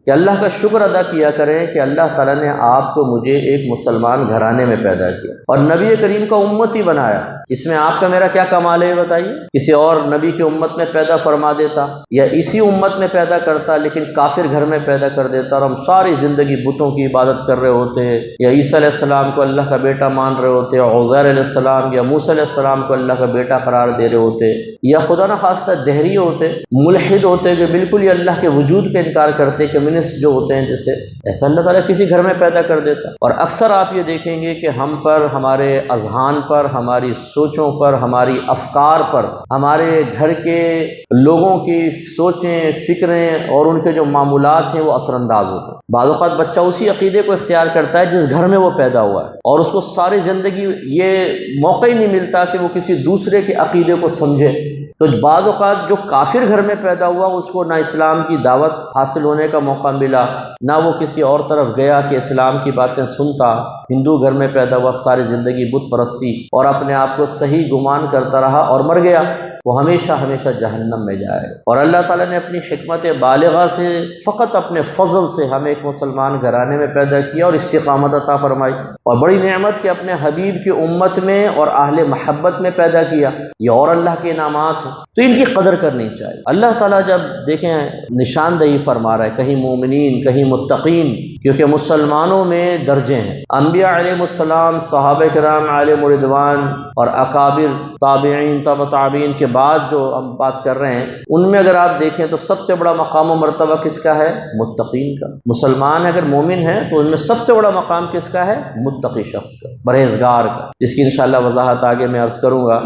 کہ اللہ کا شکر ادا کیا کریں کہ اللہ تعالیٰ نے آپ کو مجھے ایک مسلمان گھرانے میں پیدا کیا اور نبی کریم کا امتی بنایا۔ اس میں آپ کا میرا کیا کمال ہے بتائیے؟ کسی اور نبی کی امت میں پیدا فرما دیتا یا اسی امت میں پیدا کرتا لیکن کافر گھر میں پیدا کر دیتا اور ہم ساری زندگی بتوں کی عبادت کر رہے ہوتے، یا عیسیٰ علیہ السلام کو اللہ کا بیٹا مان رہے ہوتے، عزیر علیہ السلام یا موسیٰ علیہ السلام کو اللہ کا بیٹا قرار دے رہے ہوتے، یا خدا نخواستہ دہری ہوتے، ملحد ہوتے کہ بالکل ہی اللہ کے وجود کا انکار کرتے، کمیونسٹ جو ہوتے ہیں جیسے، ایسا اللہ تعالیٰ کسی گھر میں پیدا کر دیتا۔ اور اکثر آپ یہ دیکھیں گے کہ ہم پر، ہمارے اذہان پر، ہماری سوچوں پر، ہماری افکار پر، ہمارے گھر کے لوگوں کی سوچیں، فکریں اور ان کے جو معمولات ہیں وہ اثر انداز ہوتے ہیں۔ بعض اوقات بچہ اسی عقیدے کو اختیار کرتا ہے جس گھر میں وہ پیدا ہوا ہے، اور اس کو ساری زندگی یہ موقع ہی نہیں ملتا کہ وہ کسی دوسرے کے عقیدے کو سمجھے۔ تو بعض اوقات جو کافر گھر میں پیدا ہوا اس کو نہ اسلام کی دعوت حاصل ہونے کا موقع ملا، نہ وہ کسی اور طرف گیا کہ اسلام کی باتیں سنتا۔ ہندو گھر میں پیدا ہوا، ساری زندگی بت پرستی اور اپنے آپ کو صحیح گمان کرتا رہا اور مر گیا، وہ ہمیشہ ہمیشہ جہنم میں جائے۔ اور اللہ تعالیٰ نے اپنی حکمت بالغہ سے، فقط اپنے فضل سے ہمیں ایک مسلمان گھرانے میں پیدا کیا اور استقامت عطا فرمائی، اور بڑی نعمت کہ اپنے حبیب کی امت میں اور اہل محبت میں پیدا کیا۔ یہ اور اللہ کے انعامات ہیں، تو ان کی قدر کرنی چاہیے۔ اللہ تعالیٰ جب دیکھیں نشاندہی فرما رہا ہے، کہیں مومنین کہیں متقین، کیونکہ مسلمانوں میں درجے ہیں۔ انبیاء علیہ السلام، صحابہ کرام علیہم رضوان اور اکابر تابعین، تبع تابعین کے بعد جو ہم بات کر رہے ہیں، ان میں اگر آپ دیکھیں تو سب سے بڑا مقام و مرتبہ کس کا ہے؟ متقین کا۔ مسلمان اگر مومن ہے تو ان میں سب سے بڑا مقام کس کا ہے؟ متقی شخص کا، پرہیزگار کا، جس کی انشاءاللہ وضاحت آگے میں عرض کروں گا۔